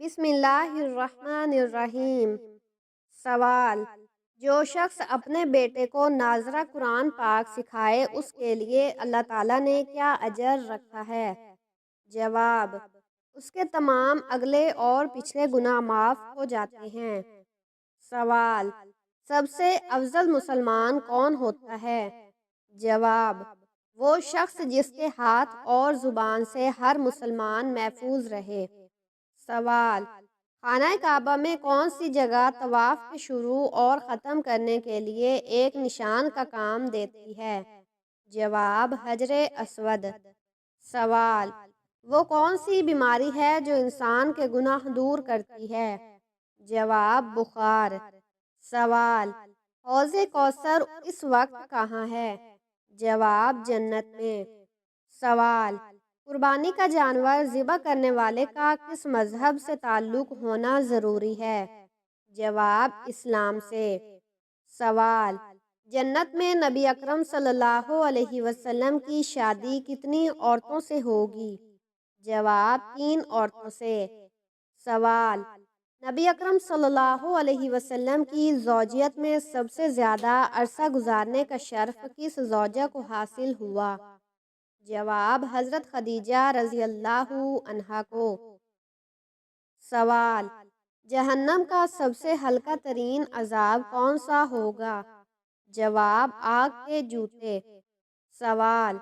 بسم اللہ الرحمن الرحیم۔ سوال: جو شخص اپنے بیٹے کو ناظرہ قرآن پاک سکھائے اس کے لیے اللہ تعالیٰ نے کیا اجر رکھا ہے؟ جواب: اس کے تمام اگلے اور پچھلے گناہ معاف ہو جاتے ہیں۔ سوال: سب سے افضل مسلمان کون ہوتا ہے؟ جواب: وہ شخص جس کے ہاتھ اور زبان سے ہر مسلمان محفوظ رہے۔ سوال: خانہ کعبہ میں کون سی جگہ طواف کے شروع اور ختم کرنے کے لیے ایک نشان کا کام دیتی ہے؟ جواب: حجر اسود۔ سوال: وہ کون سی بیماری ہے جو انسان کے گناہ دور کرتی ہے؟ جواب: بخار۔ سوال: حوض کوثر اس وقت کہاں ہے؟ جواب: جنت میں۔ سوال: قربانی کا جانور ذبح کرنے والے کا کس مذہب سے تعلق ہونا ضروری ہے؟ جواب: اسلام سے۔ سوال: جنت میں نبی اکرم صلی اللہ علیہ وسلم کی شادی کتنی عورتوں سے ہوگی؟ جواب: 3 عورتوں سے۔ سوال: نبی اکرم صلی اللہ علیہ وسلم کی زوجیت میں سب سے زیادہ عرصہ گزارنے کا شرف کس زوجہ کو حاصل ہوا؟ جواب: حضرت خدیجہ رضی اللہ عنہا کو۔ سوال: جہنم کا سب سے ہلکا ترین عذاب کون سا ہوگا؟ جواب: آگ کے جوتے۔ سوال: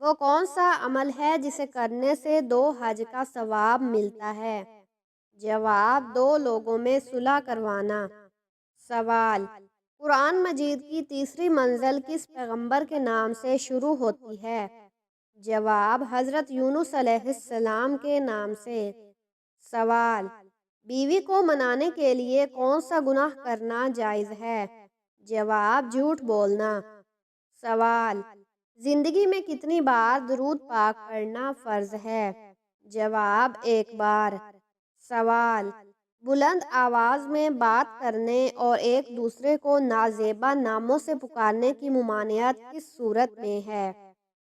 وہ کون سا عمل ہے جسے کرنے سے 2 حج کا ثواب ملتا ہے؟ جواب: 2 لوگوں میں صلح کروانا۔ سوال: قرآن مجید کی تیسری منزل کس پیغمبر کے نام سے شروع ہوتی ہے؟ جواب: حضرت یونس علیہ السلام کے نام سے۔ سوال: بیوی کو منانے کے لیے کون سا گناہ کرنا جائز ہے؟ جواب: جھوٹ بولنا۔ سوال: زندگی میں کتنی بار درود پاک پڑھنا فرض ہے؟ جواب: 1 بار۔ سوال: بلند آواز میں بات کرنے اور ایک دوسرے کو نازیبا ناموں سے پکارنے کی ممانعت کس صورت میں ہے؟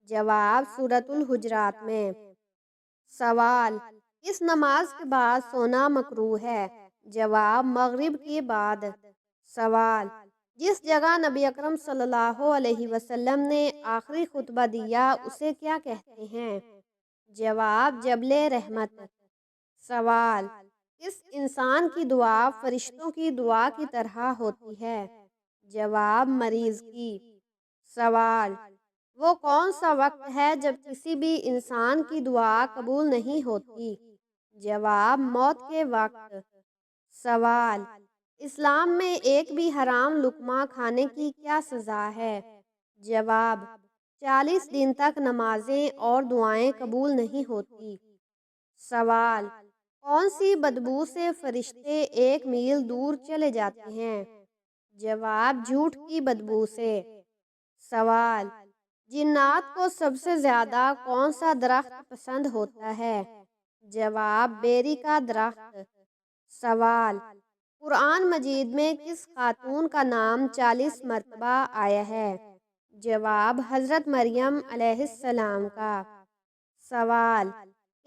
جواب: سورۃ الحجرات میں۔ سوال: کس نماز کے بعد سونا مکروہ ہے؟ جواب: مغرب کے بعد۔ سوال: جس جگہ نبی اکرم صلی اللہ علیہ وسلم نے آخری خطبہ دیا اسے کیا کہتے ہیں؟ جواب: جبل رحمت۔ سوال: کس انسان کی دعا فرشتوں کی دعا کی طرح ہوتی ہے؟ جواب: مریض کی۔ سوال: وہ کون سا وقت ہے جب کسی بھی انسان کی دعا قبول نہیں ہوتی؟ جواب: موت کے وقت۔ سوال: اسلام میں ایک بھی حرام لقمہ کھانے کی کیا سزا ہے؟ جواب: 40 دن تک نمازیں اور دعائیں قبول نہیں ہوتی۔ سوال: کون سی بدبو سے فرشتے 1 میل دور چلے جاتے ہیں؟ جواب: جھوٹ کی بدبو سے۔ سوال: جنات کو سب سے زیادہ کون سا درخت پسند ہوتا ہے؟ جواب: بیری کا درخت۔ سوال: قرآن مجید میں کس خاتون کا نام 40 مرتبہ آیا ہے؟ جواب: حضرت مریم علیہ السلام کا۔ سوال: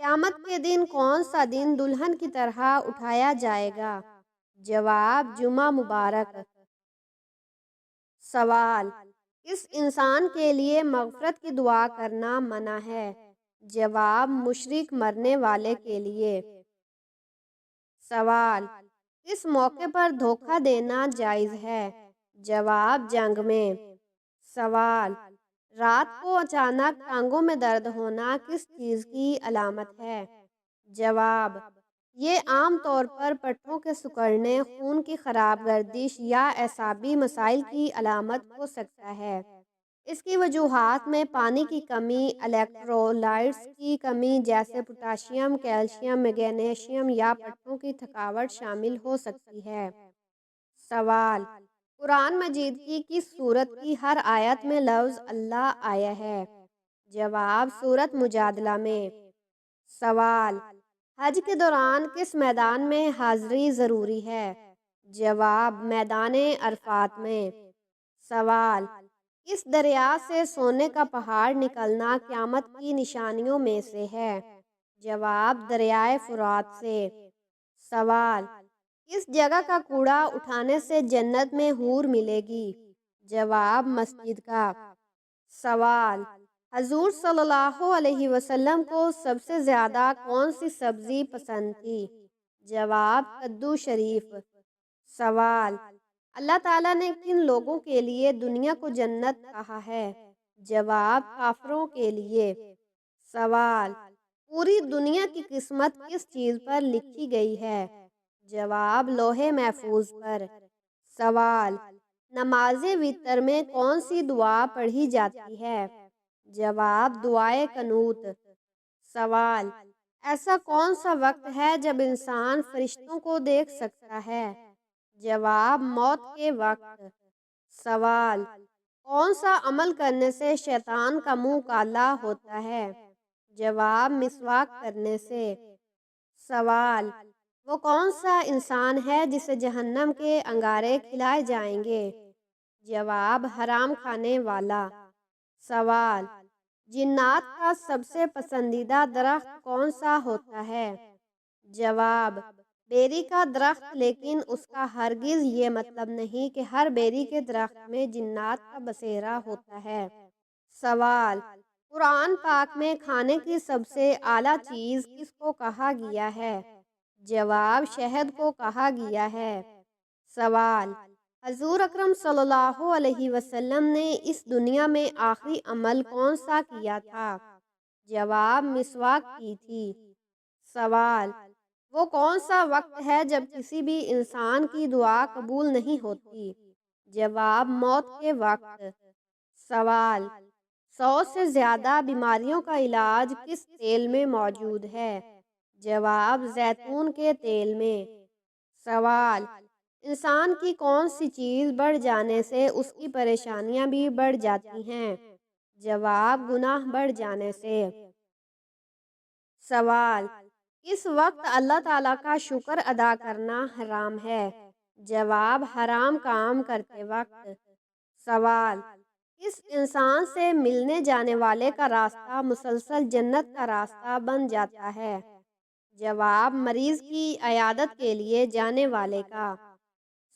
قیامت کے دن کون سا دن دلہن کی طرح اٹھایا جائے گا؟ جواب: جمعہ مبارک۔ سوال: کس انسان کے لیے مغفرت کی دعا کرنا منع ہے؟ جواب: مشرک مرنے والے کے لیے۔ سوال: کس موقع پر دھوکہ دینا جائز ہے؟ جواب: جنگ میں۔ سوال: رات کو اچانک ٹانگوں میں درد ہونا کس چیز کی علامت ہے؟ جواب: یہ عام طور پر پٹھوں کے سکڑنے، خون کی خراب گردش یا اعصابی مسائل کی علامت ہو سکتا ہے۔ اس کی وجوہات میں پانی کی کمی، الیکٹرولائٹس کی کمی جیسے پوٹاشیم، کیلشیم، میگنیشیم یا پٹھوں کی تھکاوٹ شامل ہو سکتی ہے۔ سوال: قرآن مجید کی کس سورت کی ہر آیت میں لفظ اللہ آیا ہے؟ جواب: سورۃ مجادلہ میں۔ سوال: حج کے دوران کس میدان میں حاضری ضروری ہے؟ جواب: میدان عرفات میں۔ سوال: کس دریا سے سونے کا پہاڑ نکلنا قیامت کی نشانیوں میں سے ہے؟ جواب: دریائے فرات سے۔ سوال: کس جگہ کا کوڑا اٹھانے سے جنت میں حور ملے گی؟ جواب: مسجد کا۔ سوال: حضور صلی اللہ علیہ وسلم کو سب سے زیادہ کون سی سبزی پسند تھی؟ جواب: کدو شریف۔ سوال: اللہ تعالیٰ نے کن لوگوں کے لیے دنیا کو جنت کہا ہے؟ جواب: کافروں کے لیے۔ سوال: پوری دنیا کی قسمت کس چیز پر لکھی گئی ہے؟ جواب: لوح محفوظ پر۔ سوال: نماز وتر میں کون سی دعا پڑھی جاتی ہے؟ جواب: دعائے قنوت۔ سوال: ایسا کون سا وقت ہے جب انسان فرشتوں کو دیکھ سکتا ہے؟ جواب: موت کے وقت۔ سوال: کون سا عمل کرنے سے شیطان کا منہ کالا ہوتا ہے؟ جواب: مسواک کرنے سے۔ سوال: وہ کون سا انسان ہے جسے جہنم کے انگارے کھلائے جائیں گے؟ جواب: حرام کھانے والا۔ سوال: جنات کا سب سے پسندیدہ درخت کون سا ہوتا ہے؟ جواب: بیری کا درخت، لیکن اس کا ہرگز یہ مطلب نہیں کہ ہر بیری کے درخت میں جنات کا بسیرا ہوتا ہے۔ سوال: قرآن پاک میں کھانے کی سب سے اعلیٰ چیز کس کو کہا گیا ہے؟ جواب: شہد کو کہا گیا ہے۔ سوال: حضور اکرم صلی اللہ علیہ وسلم نے اس دنیا میں آخری عمل کون سا کیا تھا؟ جواب: مسواک کی تھی۔ سوال: وہ کون سا وقت ہے جب کسی بھی انسان کی دعا قبول نہیں ہوتی؟ جواب: موت کے وقت۔ سوال: 100 سے زیادہ بیماریوں کا علاج کس تیل میں موجود ہے؟ جواب: زیتون کے تیل میں۔ سوال: انسان کی کون سی چیز بڑھ جانے سے اس کی پریشانیاں بھی بڑھ جاتی ہیں؟ جواب: گناہ بڑھ جانے سے۔ سوال: کس وقت اللہ تعالیٰ کا شکر ادا کرنا حرام ہے؟ جواب: حرام کام کرتے وقت۔ سوال: کس انسان سے ملنے جانے والے کا راستہ مسلسل جنت کا راستہ بن جاتا ہے؟ جواب: مریض کی عیادت کے لیے جانے والے کا۔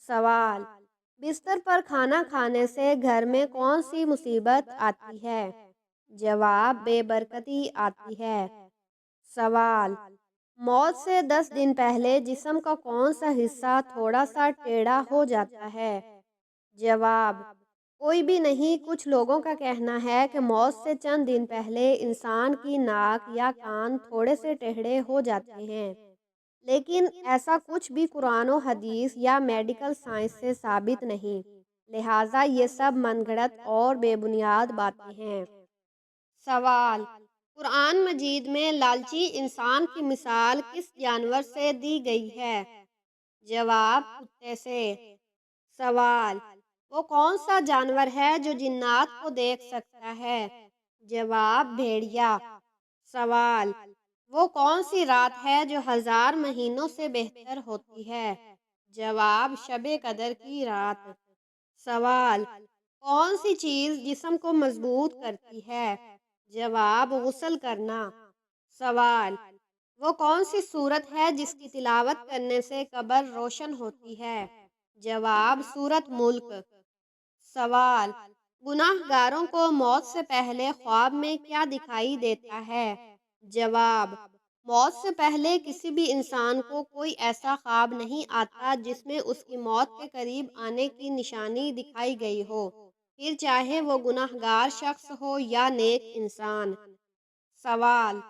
سوال: بستر پر کھانا کھانے سے گھر میں کون سی مصیبت آتی ہے؟ جواب: بے برکتی آتی ہے۔ سوال: موت سے 10 دن پہلے جسم کا کون سا حصہ تھوڑا سا ٹیڑھا ہو جاتا ہے؟ جواب: کوئی بھی نہیں۔ کچھ لوگوں کا کہنا ہے کہ موت سے چند دن پہلے انسان کی ناک یا کان تھوڑے سے ٹیڑھے ہو جاتے ہیں، لیکن ایسا کچھ بھی قرآن و حدیث یا میڈیکل سائنس سے ثابت نہیں، لہٰذا یہ سب من گھڑت اور بے بنیاد باتیں ہیں۔ سوال: قرآن مجید میں لالچی انسان کی مثال کس جانور سے دی گئی ہے؟ جواب: کتے سے۔ سوال: وہ کون سا جانور ہے جو جنات کو دیکھ سکتا ہے؟ جواب: بھیڑیا۔ سوال: وہ کون سی رات ہے جو 1000 مہینوں سے بہتر ہوتی ہے؟ جواب: شب قدر کی رات۔ سوال: کون سی چیز جسم کو مضبوط کرتی ہے؟ جواب: غسل کرنا۔ سوال: وہ کون سی سورت ہے جس کی تلاوت کرنے سے قبر روشن ہوتی ہے؟ جواب: سورت ملک۔ سوال: گناہ گاروں کو موت سے پہلے خواب میں کیا دکھائی دیتا ہے؟ جواب: موت سے پہلے کسی بھی انسان کو کوئی ایسا خواب نہیں آتا جس میں اس کی موت کے قریب آنے کی نشانی دکھائی گئی ہو، پھر چاہے وہ گناہ گار شخص ہو یا نیک انسان۔ سوال: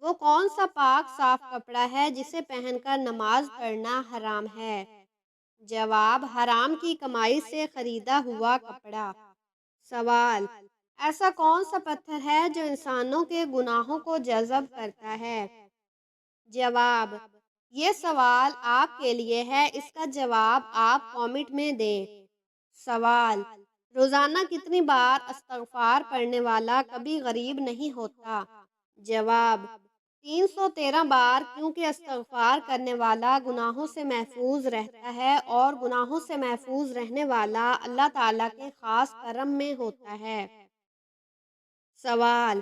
وہ کون سا پاک صاف کپڑا ہے جسے پہن کر نماز پڑھنا حرام ہے؟ جواب: حرام کی کمائی سے خریدا ہوا کپڑا۔ سوال: ایسا کون سا پتھر ہے جو انسانوں کے گناہوں کو جذب کرتا ہے؟ جواب: یہ سوال آپ کے لیے ہے، اس کا جواب آپ کامنٹ میں دیں۔ سوال: روزانہ کتنی بار استغفار پڑھنے والا کبھی غریب نہیں ہوتا؟ جواب: 313 بار، کیونکہ استغفار کرنے والا گناہوں سے محفوظ رہتا ہے، اور گناہوں سے محفوظ رہنے والا اللہ تعالیٰ کے خاص کرم میں ہوتا ہے۔ سوال: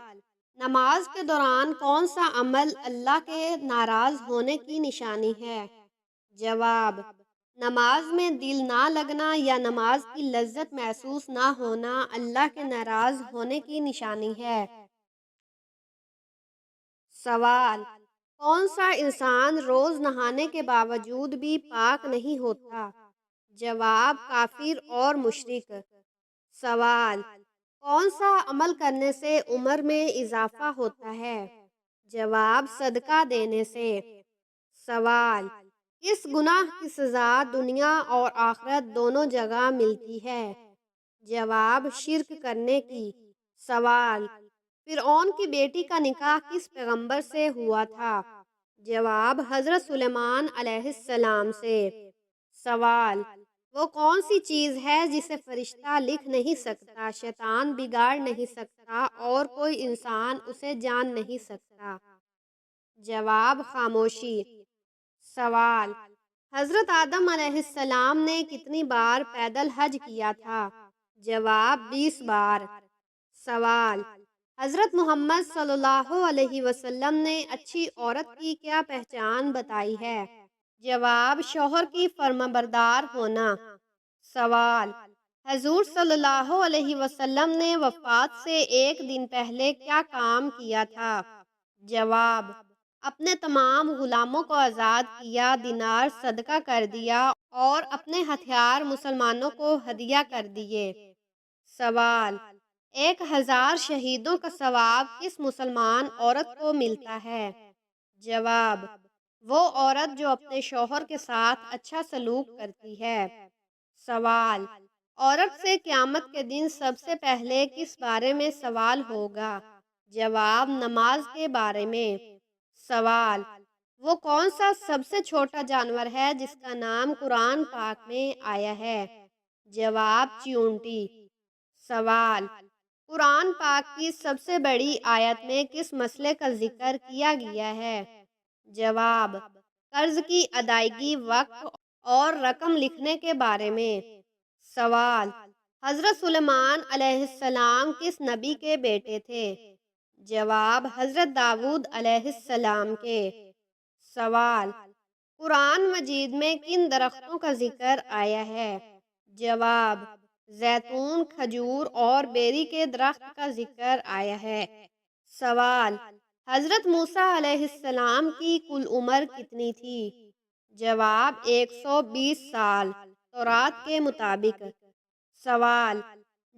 نماز کے دوران کون سا عمل اللہ کے ناراض ہونے کی نشانی ہے؟ جواب: نماز میں دل نہ لگنا یا نماز کی لذت محسوس نہ ہونا اللہ کے ناراض ہونے کی نشانی ہے۔ سوال: کون سا انسان روز نہانے کے باوجود بھی پاک نہیں ہوتا؟ جواب: کافر اور مشرک۔ سوال: کون سا عمل کرنے سے عمر میں اضافہ ہوتا ہے؟ جواب: صدقہ دینے سے۔ سوال: کس گناہ کی سزا دنیا اور آخرت دونوں جگہ ملتی ہے؟ جواب: شرک کرنے کی۔ سوال: فرعون کی بیٹی کا نکاح کس پیغمبر سے ہوا تھا؟ جواب: حضرت سلیمان علیہ السلام سے۔ سوال: وہ کون سی چیز ہے جسے فرشتہ لکھ نہیں سکتا، شیطان بگاڑ نہیں سکتا اور کوئی انسان اسے جان نہیں سکتا؟ جواب: خاموشی۔ سوال: حضرت آدم علیہ السلام نے کتنی بار پیدل حج کیا تھا؟ جواب: 20 بار۔ سوال: حضرت محمد صلی اللہ علیہ وسلم نے اچھی عورت کی کیا پہچان بتائی ہے؟ جواب: شوہر کی فرمانبردار ہونا۔ سوال: حضور صلی اللہ علیہ وسلم نے وفات سے ایک دن پہلے کیا کام کیا تھا؟ جواب: اپنے تمام غلاموں کو آزاد کیا، دینار صدقہ کر دیا اور اپنے ہتھیار مسلمانوں کو ہدیہ کر دیے۔ سوال: 1000 شہیدوں کا ثواب کس مسلمان عورت کو ملتا ہے؟ جواب: وہ عورت جو اپنے شوہر کے ساتھ اچھا سلوک کرتی ہے۔ سوال: عورت سے قیامت کے دن سب سے پہلے کس بارے میں سوال ہوگا؟ جواب: نماز کے بارے میں۔ سوال: وہ کون سا سب سے چھوٹا جانور ہے جس کا نام قرآن پاک میں آیا ہے؟ جواب: چیونٹی۔ سوال: قرآن پاک کی سب سے بڑی آیت میں کس مسئلے کا ذکر کیا گیا ہے؟ جواب: قرض کی ادائیگی، وقت اور رقم لکھنے کے بارے میں۔ سوال: حضرت سلیمان علیہ السلام کس نبی کے بیٹے تھے؟ جواب: حضرت داؤد علیہ السلام کے۔ سوال: قرآن مجید میں کن درختوں کا ذکر آیا ہے؟ جواب: زیتون، کھجور اور بیری کے درخت کا ذکر آیا ہے۔ سوال: حضرت موسیٰ علیہ السلام کی کل عمر کتنی تھی؟ جواب: 120 سال تورات کے مطابق۔ سوال: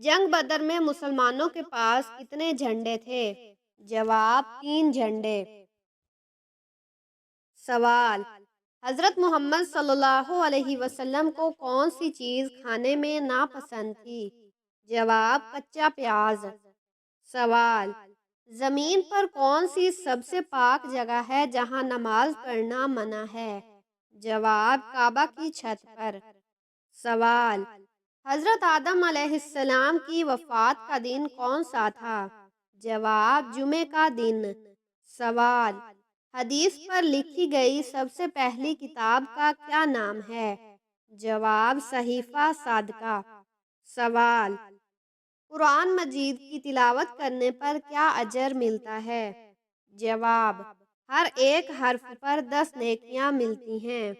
جنگ بدر میں مسلمانوں کے پاس کتنے جھنڈے تھے؟ جواب: 3 جھنڈے۔ سوال: حضرت محمد صلی اللہ علیہ وسلم کو کون سی چیز کھانے میں ناپسند تھی؟ جواب: کچا پیاز۔ سوال: زمین پر کون سی سب سے پاک جگہ ہے جہاں نماز پڑھنا منع ہے؟ جواب: کعبہ کی چھت پر۔ سوال: حضرت آدم علیہ السلام کی وفات کا دن کون سا تھا؟ جواب: جمعے کا دن۔ سوال: حدیث پر لکھی گئی سب سے پہلی کتاب کا کیا نام ہے؟ جواب: صحیفہ صادقہ۔ سوال: قرآن مجید کی تلاوت کرنے پر کیا اجر ملتا ہے؟ جواب: ہر ایک حرف پر 10 نیکیاں ملتی ہیں۔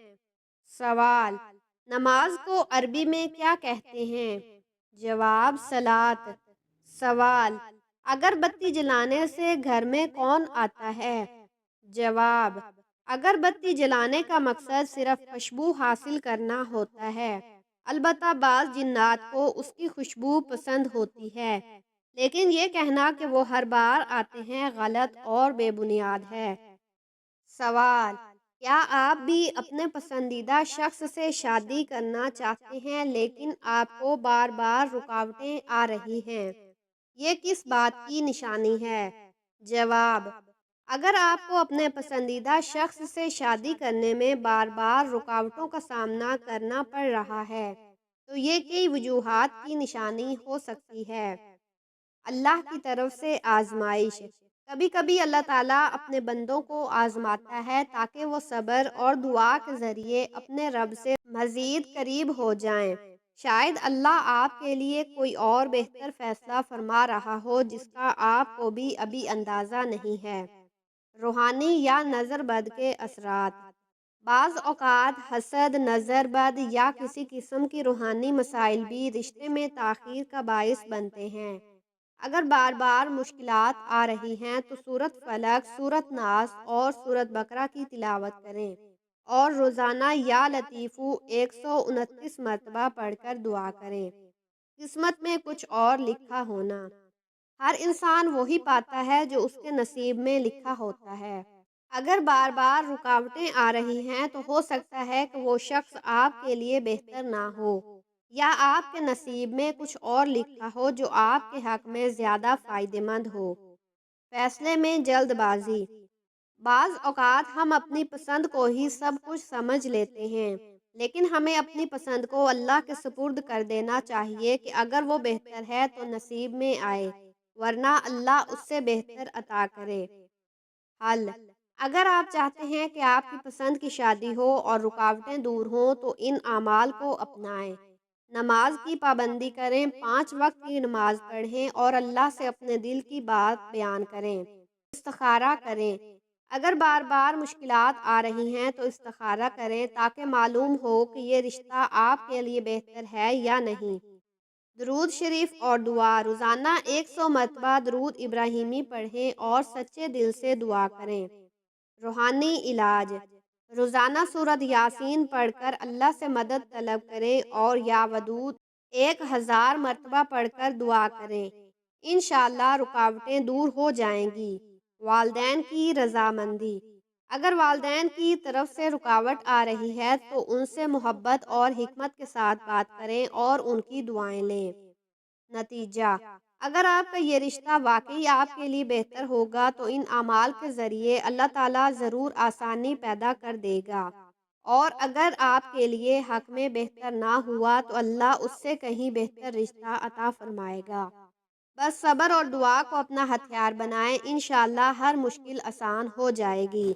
سوال: نماز کو عربی میں کیا کہتے ہیں؟ جواب: صلاۃ۔ سوال: اگر بتی جلانے سے گھر میں کون آتا ہے؟ جواب: اگر بتی جلانے کا مقصد صرف خوشبو حاصل کرنا ہوتا ہے، البتہ بعض جنات کو اس کی خوشبو پسند ہوتی ہے، لیکن یہ کہنا کہ وہ ہر بار آتے ہیں غلط اور بے بنیاد ہے۔ سوال: کیا آپ بھی اپنے پسندیدہ شخص سے شادی کرنا چاہتے ہیں لیکن آپ کو بار بار رکاوٹیں آ رہی ہیں؟ یہ کس بات کی نشانی ہے؟ جواب: اگر آپ کو اپنے پسندیدہ شخص سے شادی کرنے میں بار بار رکاوٹوں کا سامنا کرنا پڑ رہا ہے تو یہ کئی وجوہات کی نشانی ہو سکتی ہے۔ اللہ کی طرف سے آزمائش: کبھی کبھی اللہ تعالیٰ اپنے بندوں کو آزماتا ہے تاکہ وہ صبر اور دعا کے ذریعے اپنے رب سے مزید قریب ہو جائیں۔ شاید اللہ آپ کے لیے کوئی اور بہتر فیصلہ فرما رہا ہو جس کا آپ کو بھی ابھی اندازہ نہیں ہے۔ روحانی یا نظر بد کے اثرات: بعض اوقات حسد، نظر بد یا کسی قسم کی روحانی مسائل بھی رشتے میں تاخیر کا باعث بنتے ہیں۔ اگر بار بار مشکلات آ رہی ہیں تو سورۃ فلق، سورۃ ناس اور سورۃ بقرہ کی تلاوت کریں اور روزانہ یا لطیفو 129 مرتبہ پڑھ کر دعا کریں۔ قسمت میں کچھ اور لکھا ہونا، ہر انسان وہی پاتا ہے جو اس کے نصیب میں لکھا ہوتا ہے۔ اگر بار بار رکاوٹیں آ رہی ہیں تو ہو سکتا ہے کہ وہ شخص آپ کے لیے بہتر نہ ہو، یا آپ کے نصیب میں کچھ اور لکھا ہو جو آپ کے حق میں زیادہ فائدہ مند ہو۔ فیصلے میں جلد بازی، بعض اوقات ہم اپنی پسند کو ہی سب کچھ سمجھ لیتے ہیں، لیکن ہمیں اپنی پسند کو اللہ کے سپرد کر دینا چاہیے کہ اگر وہ بہتر ہے تو نصیب میں آئے، ورنہ اللہ اس سے بہتر عطا کرے۔ حل، اگر آپ چاہتے ہیں کہ آپ کی پسند کی شادی ہو اور رکاوٹیں دور ہوں تو ان اعمال کو اپنائیں۔ نماز کی پابندی کریں، 5 وقت کی نماز پڑھیں اور اللہ سے اپنے دل کی بات بیان کریں۔ استخارہ کریں، اگر بار بار مشکلات آ رہی ہیں تو استخارہ کریں تاکہ معلوم ہو کہ یہ رشتہ آپ کے لیے بہتر ہے یا نہیں۔ درود شریف اور دعا، روزانہ 100 مرتبہ درود ابراہیمی پڑھیں اور سچے دل سے دعا کریں۔ روحانی علاج، روزانہ سورۃ یاسین پڑھ کر اللہ سے مدد طلب کریں اور یا ودود 1000 مرتبہ پڑھ کر دعا کریں، انشاءاللہ رکاوٹیں دور ہو جائیں گی۔ والدین کی رضامندی، اگر والدین کی طرف سے رکاوٹ آ رہی ہے تو ان سے محبت اور حکمت کے ساتھ بات کریں اور ان کی دعائیں لیں۔ نتیجہ، اگر آپ کا یہ رشتہ واقعی آپ کے لیے بہتر ہوگا تو ان اعمال کے ذریعے اللہ تعالیٰ ضرور آسانی پیدا کر دے گا، اور اگر آپ کے لیے حق میں بہتر نہ ہوا تو اللہ اس سے کہیں بہتر رشتہ عطا فرمائے گا۔ بس صبر اور دعا کو اپنا ہتھیار بنائیں، انشاءاللہ ہر مشکل آسان ہو جائے گی۔